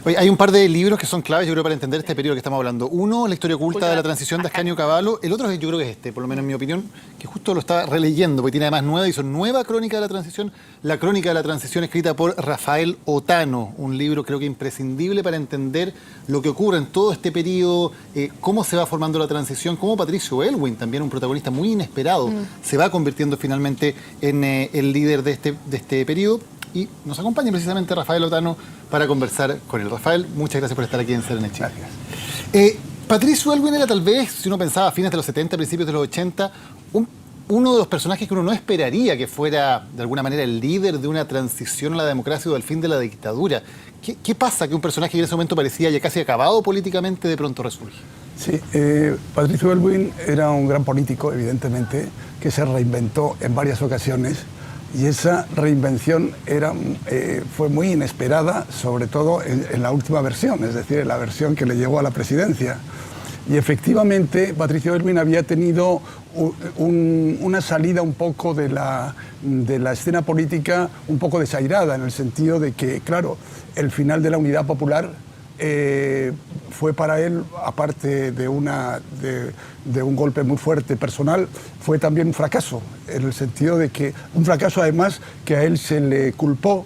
Oye, hay un par de libros que son claves, yo creo, para entender este periodo que estamos hablando. Uno, La historia oculta de la transición de Ascanio Cavallo. El otro, yo creo que es este, por lo menos en mi opinión, que justo lo está releyendo, porque tiene además nueva edición, Nueva Crónica de la Transición, la Crónica de la Transición, escrita por Rafael Otano. Un libro creo que imprescindible para entender lo que ocurre en todo este periodo, cómo se va formando la transición, cómo Patricio Aylwin, también un protagonista muy inesperado, se va convirtiendo finalmente en el líder de este periodo. Y nos acompaña precisamente Rafael Otano para conversar con él. Rafael, muchas gracias por estar aquí en Serena Chile. Patricio Aylwin era tal vez, si uno pensaba a fines de los 70, principios de los 80, uno de los personajes que uno no esperaría que fuera de alguna manera el líder de una transición a la democracia o del fin de la dictadura. ¿Qué pasa que un personaje que en ese momento parecía ya casi acabado políticamente de pronto resurge? Sí, Patricio Aylwin era un gran político, evidentemente, que se reinventó en varias ocasiones. Y esa reinvención fue muy inesperada, sobre todo en la última versión, es decir, en la versión que le llevó a la presidencia. Y efectivamente, Patricio Aylwin había tenido una salida un poco de la escena política un poco desairada, en el sentido de que, claro, el final de la Unidad Popular fue para él, aparte de un golpe muy fuerte personal, fue también un fracaso, en el sentido de que un fracaso además que a él se le culpó,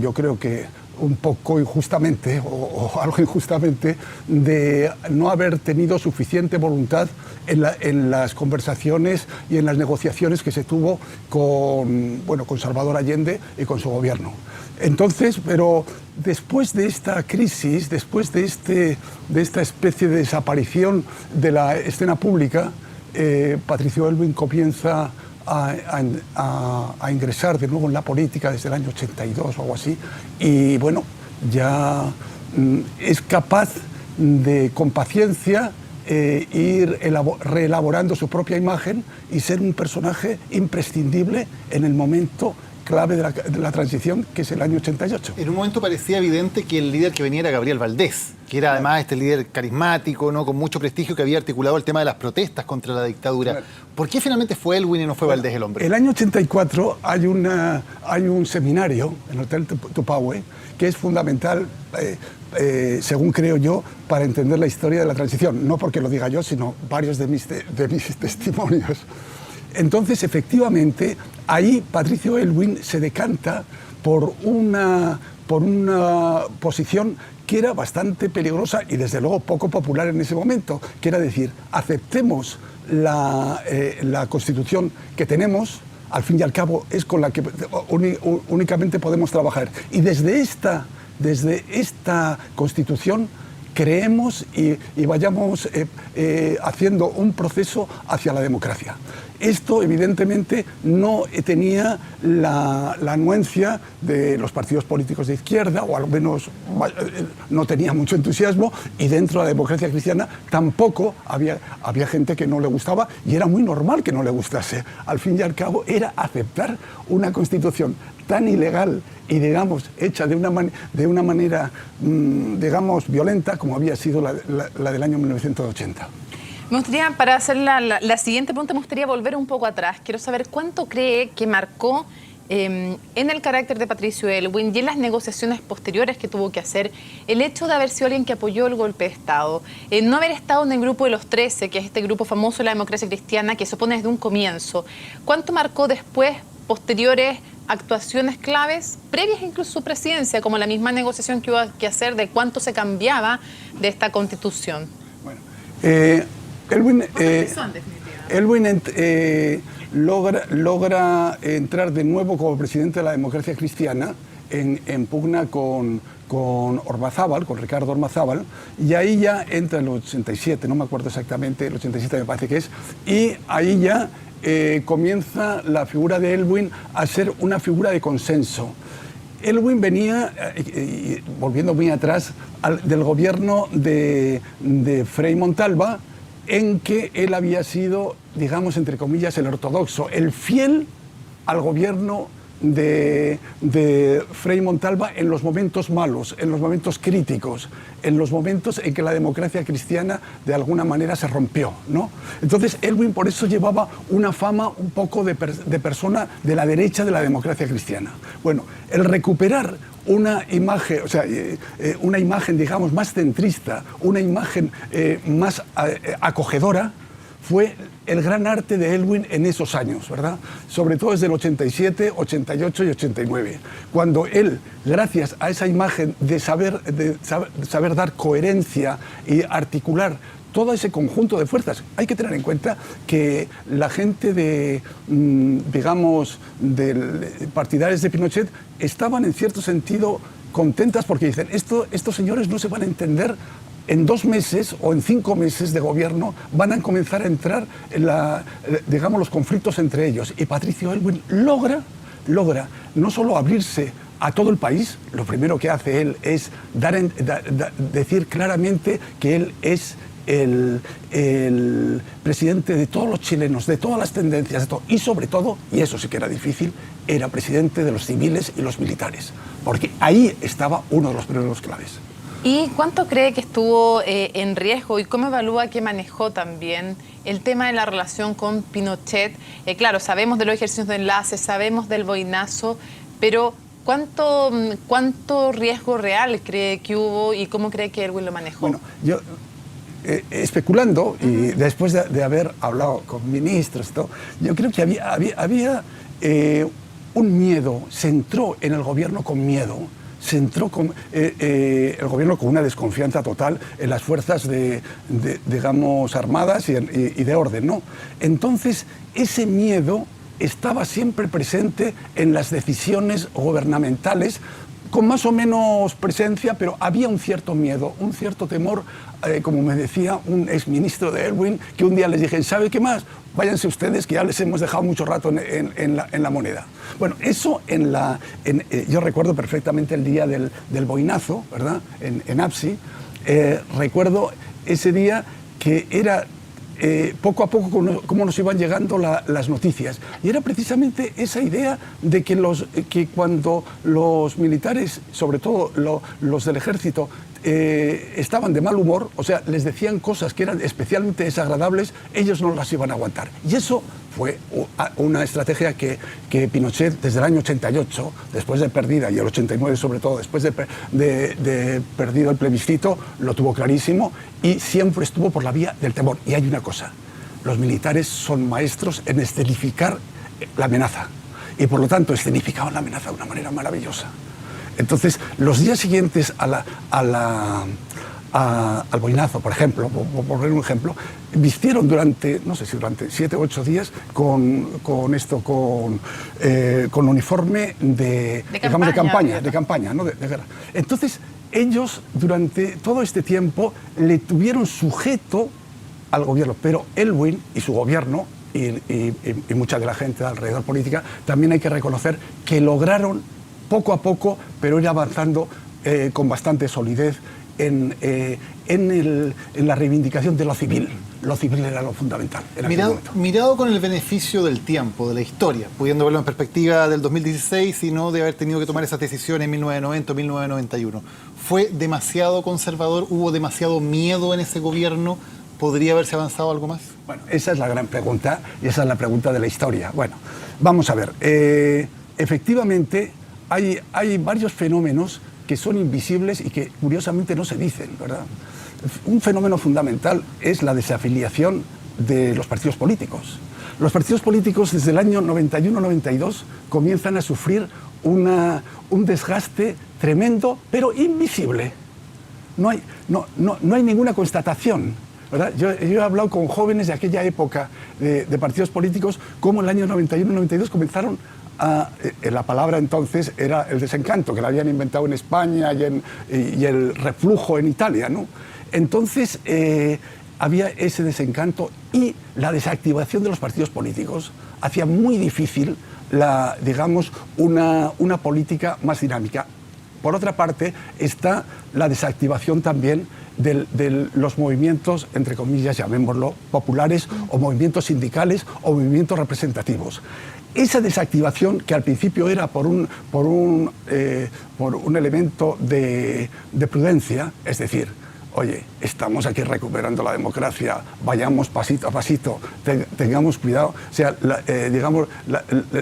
yo creo que un poco injustamente o algo injustamente, de no haber tenido suficiente voluntad en las conversaciones y en las negociaciones que se tuvo con Salvador Allende y con su gobierno. Entonces, pero después de esta crisis, después de esta especie de desaparición de la escena pública, Patricio Aylwin comienza a ingresar de nuevo en la política desde el año 82 o algo así, y bueno, ya es capaz de, con paciencia, ir reelaborando su propia imagen y ser un personaje imprescindible en el momento clave de la transición, que es el año 88. En un momento parecía evidente que el líder que venía era Gabriel Valdés, que era además este líder carismático, ¿no?, con mucho prestigio, que había articulado el tema de las protestas contra la dictadura. Claro. ¿Por qué finalmente fue Aylwin y no fue Valdés el hombre? El año 84 hay un seminario en el Hotel Tupahue que es fundamental, según creo yo, para entender la historia de la transición. No porque lo diga yo, sino varios de mis testimonios. Entonces, efectivamente, ahí Patricio Aylwin se decanta por una posición que era bastante peligrosa y desde luego poco popular en ese momento, que era decir, aceptemos la Constitución que tenemos, al fin y al cabo es con la que únicamente podemos trabajar. Y desde esta Constitución creemos y vayamos haciendo un proceso hacia la democracia. Esto, evidentemente, no tenía la anuencia de los partidos políticos de izquierda, o al menos no tenía mucho entusiasmo, y dentro de la democracia cristiana tampoco había gente que no le gustaba, y era muy normal que no le gustase. Al fin y al cabo, era aceptar una constitución tan ilegal y, digamos, hecha de una manera, digamos, violenta como había sido la del año 1980. Me gustaría, para hacer la siguiente pregunta, me gustaría volver un poco atrás. Quiero saber cuánto cree que marcó en el carácter de Patricio Aylwin y en las negociaciones posteriores que tuvo que hacer el hecho de haber sido alguien que apoyó el golpe de Estado, no haber estado en el grupo de los 13, que es este grupo famoso de la democracia cristiana que se opone desde un comienzo. ¿Cuánto marcó después, posteriores actuaciones claves, previas incluso a su presidencia, como la misma negociación que hubo que hacer de cuánto se cambiaba de esta Constitución? Bueno, Aylwin logra entrar de nuevo como presidente de la democracia cristiana en pugna con Ormazábal, con Ricardo Ormazábal, y ahí ya entra en el 87, no me acuerdo exactamente, el 87 me parece que es, y ahí ya comienza la figura de Aylwin a ser una figura de consenso. Aylwin venía, volviendo muy atrás, del gobierno de Frei Montalva, en que él había sido, digamos, entre comillas, el ortodoxo, el fiel al gobierno de Frei Montalva en los momentos malos, en los momentos críticos, en los momentos en que la democracia cristiana de alguna manera se rompió, ¿no? Entonces Aylwin por eso llevaba una fama un poco de persona de la derecha de la democracia cristiana. Bueno, el recuperar una imagen, una imagen, digamos, más centrista, una imagen más acogedora, fue el gran arte de Elwin en esos años, ¿verdad? Sobre todo desde el 87, 88 y 89, cuando él, gracias a esa imagen de saber dar coherencia y articular todo ese conjunto de fuerzas. Hay que tener en cuenta que la gente de, digamos, partidarios de Pinochet estaban en cierto sentido contentas porque dicen, estos señores no se van a entender. En 2 meses o en 5 meses de gobierno van a comenzar a entrar en digamos, los conflictos entre ellos. Y Patricio Aylwin logra no solo abrirse a todo el país, lo primero que hace él es decir claramente que él es el presidente de todos los chilenos, de todas las tendencias, de todo, y sobre todo, y eso sí que era difícil, era presidente de los civiles y los militares, porque ahí estaba uno de los primeros claves. ¿Y cuánto cree que estuvo en riesgo y cómo evalúa que manejó también el tema de la relación con Pinochet? Claro, sabemos de los ejercicios de enlace, sabemos del boinazo, pero ¿cuánto riesgo real cree que hubo y cómo cree que Elwin lo manejó? Bueno, yo especulando y después de haber hablado con ministros y todo, yo creo que había un miedo, se entró en el gobierno con miedo. Se entró el gobierno con una desconfianza total en las fuerzas digamos, armadas y de orden, ¿no? Entonces, ese miedo estaba siempre presente en las decisiones gubernamentales, con más o menos presencia, pero había un cierto miedo, un cierto temor, como me decía un exministro de Elwin, que un día les dije, ¿sabe qué más? Váyanse ustedes, que ya les hemos dejado mucho rato en la moneda. Bueno, eso yo recuerdo perfectamente el día del boinazo, ¿verdad? En APSI. Recuerdo ese día que era poco a poco cómo nos iban llegando las noticias. Y era precisamente esa idea de que cuando los militares, sobre todo los del ejército, estaban de mal humor, o sea, les decían cosas que eran especialmente desagradables, ellos no las iban a aguantar. Y eso fue una estrategia que Pinochet, desde el año 88, después de perdida, y el 89 sobre todo, después de perdido el plebiscito, lo tuvo clarísimo y siempre estuvo por la vía del temor. Y hay una cosa, los militares son maestros en escenificar la amenaza y por lo tanto escenificaban la amenaza de una manera maravillosa. Entonces, los días siguientes al boinazo, por ejemplo, por poner un ejemplo, vistieron durante, no sé si durante 7 o 8 días con uniforme de campaña, ¿no? de guerra. Entonces, ellos durante todo este tiempo le tuvieron sujeto al gobierno, pero Elwin y su gobierno y mucha de la gente alrededor política también hay que reconocer que lograron poco a poco, pero ir avanzando con bastante solidez en la reivindicación de lo civil. Lo civil era lo fundamental. Mirado con el beneficio del tiempo, de la historia, pudiendo verlo en perspectiva del 2016 y no de haber tenido que tomar esas decisiones en 1990 o 1991, ¿fue demasiado conservador? ¿Hubo demasiado miedo en ese gobierno? ¿Podría haberse avanzado algo más? Bueno, esa es la gran pregunta y esa es la pregunta de la historia. Bueno, vamos a ver. Efectivamente, hay varios fenómenos que son invisibles y que curiosamente no se dicen, ¿verdad? Un fenómeno fundamental es la desafiliación de los partidos políticos. Los partidos políticos desde el año 91-92 comienzan a sufrir un desgaste tremendo, pero invisible. No hay ninguna constatación, ¿verdad? Yo he hablado con jóvenes de aquella época de partidos políticos, como en el año 91-92 comenzaron la palabra entonces era el desencanto, que la habían inventado en España y el reflujo en Italia, ¿no? Entonces había ese desencanto y la desactivación de los partidos políticos hacía muy difícil digamos, una política más dinámica. Por otra parte, está la desactivación también de los movimientos, entre comillas, llamémoslo, populares, o movimientos sindicales o movimientos representativos. Esa desactivación, que al principio era por un elemento de prudencia, es decir, oye, estamos aquí recuperando la democracia, vayamos pasito a pasito, tengamos cuidado. O sea, digamos,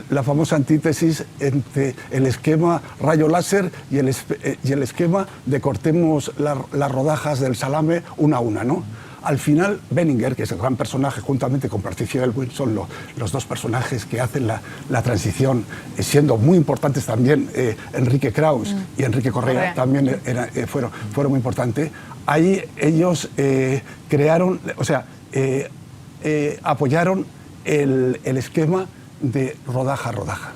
la famosa antítesis entre el esquema rayo láser y el esquema de cortemos las rodajas del salame una a una, ¿no? Al final, Benninger, que es el gran personaje, juntamente con Patricio Aylwin, son los dos personajes que hacen la transición, siendo muy importantes también Enrique Kraus y Enrique Correa, también fueron muy importantes. Ahí ellos crearon, o sea, apoyaron el esquema de rodaja a rodaja,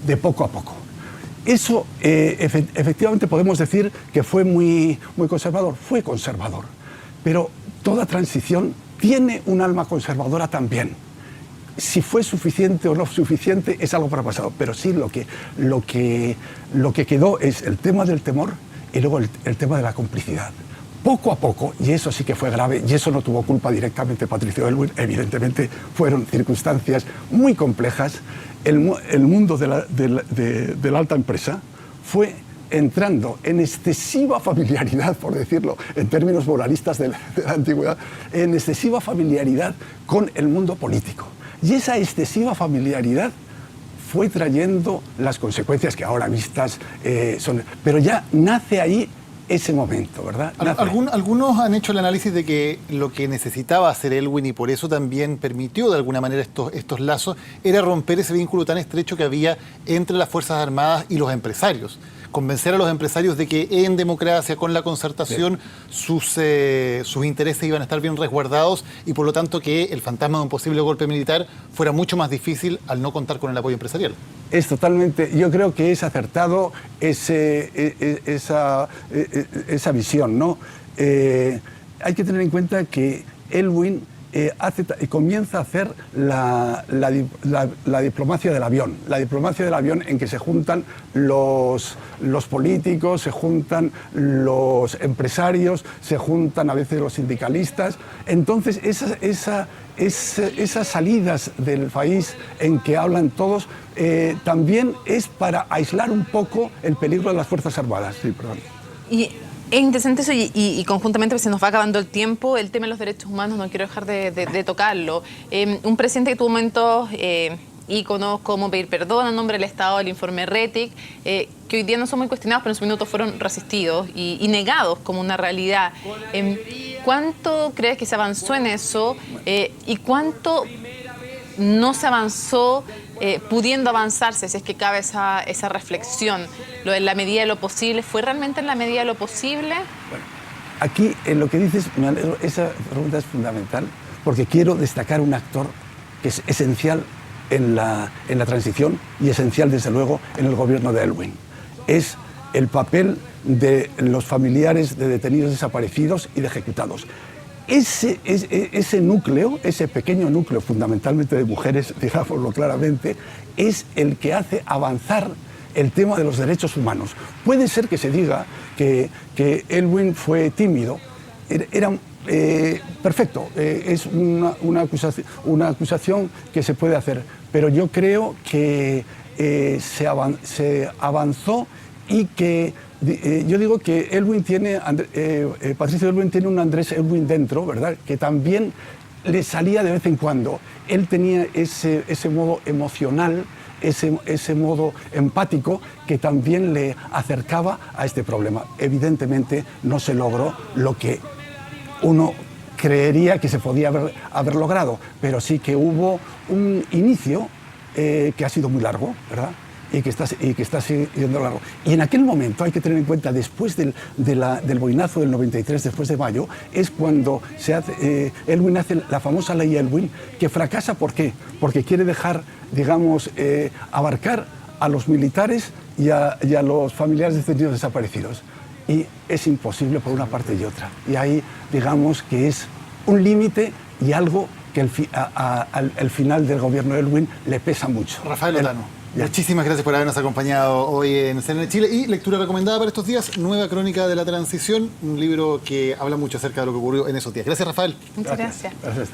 de poco a poco. Eso, efectivamente, podemos decir que fue muy conservador, fue conservador, pero toda transición tiene un alma conservadora también. Si fue suficiente o no suficiente es algo para el pasado, pero sí lo que quedó es el tema del temor y luego el tema de la complicidad. Poco a poco, y eso sí que fue grave, y eso no tuvo culpa directamente Patricio Aylwin, evidentemente fueron circunstancias muy complejas, el mundo de la alta empresa fue entrando en excesiva familiaridad, por decirlo en términos moralistas de la antigüedad, en excesiva familiaridad con el mundo político. Y esa excesiva familiaridad fue trayendo las consecuencias que ahora vistas son. Pero ya nace ahí ese momento, ¿verdad? Algunos han hecho el análisis de que lo que necesitaba hacer Aylwin, y por eso también permitió de alguna manera estos lazos, era romper ese vínculo tan estrecho que había entre las Fuerzas Armadas y los empresarios. Convencer a los empresarios de que en democracia, con la concertación, sus intereses iban a estar bien resguardados y por lo tanto que el fantasma de un posible golpe militar fuera mucho más difícil al no contar con el apoyo empresarial. Es totalmente, yo creo que es acertado esa visión, ¿no? Hay que tener en cuenta que Aylwin comienza a hacer la diplomacia del avión. La diplomacia del avión en que se juntan los políticos, se juntan los empresarios, se juntan a veces los sindicalistas. Entonces, esas salidas del país en que hablan todos también es para aislar un poco el peligro de las Fuerzas Armadas. Sí, perdón. Es interesante eso y conjuntamente, pues se nos va acabando el tiempo, el tema de los derechos humanos, no quiero dejar de tocarlo. Un presidente que tuvo momentos íconos como pedir perdón en nombre del Estado, el informe Rettig, que hoy día no son muy cuestionados, pero en su minuto fueron resistidos y negados como una realidad. ¿Cuánto crees que se avanzó en eso y cuánto no se avanzó pudiendo avanzarse, si es que cabe esa reflexión? Lo en la medida de lo posible, ¿fue realmente en la medida de lo posible? Bueno, aquí en lo que dices, esa pregunta es fundamental, porque quiero destacar un actor que es esencial en la transición y esencial, desde luego, en el gobierno de Aylwin. Es el papel de los familiares de detenidos desaparecidos y de ejecutados. Ese núcleo, ese pequeño núcleo, fundamentalmente de mujeres, digámoslo claramente, es el que hace avanzar el tema de los derechos humanos. Puede ser que se diga que Aylwin fue tímido, era perfecto, es una acusación que se puede hacer, pero yo creo que se avanzó y que yo digo que Patricio Aylwin tiene un Andrés Aylwin dentro, ¿verdad?, que también le salía de vez en cuando. Él tenía ese modo emocional, ese modo empático que también le acercaba a este problema. Evidentemente no se logró lo que uno creería que se podía haber logrado, pero sí que hubo un inicio que ha sido muy largo, ¿verdad?, y que está siguiendo largo. Y en aquel momento hay que tener en cuenta, después del boinazo del 93, después de mayo, es cuando Aylwin hace la famosa ley Aylwin, que fracasa. ¿Por qué? Porque quiere dejar, digamos, abarcar a los militares y a los familiares de detenidos desaparecidos. Y es imposible por una parte y otra. Y ahí, digamos, que es un límite y algo que al final del gobierno de Aylwin le pesa mucho. Rafael Otano, muchísimas gracias por habernos acompañado hoy en CNN Chile. Y lectura recomendada para estos días, Nueva Crónica de la Transición, un libro que habla mucho acerca de lo que ocurrió en esos días. Gracias, Rafael. Muchas gracias. Gracias.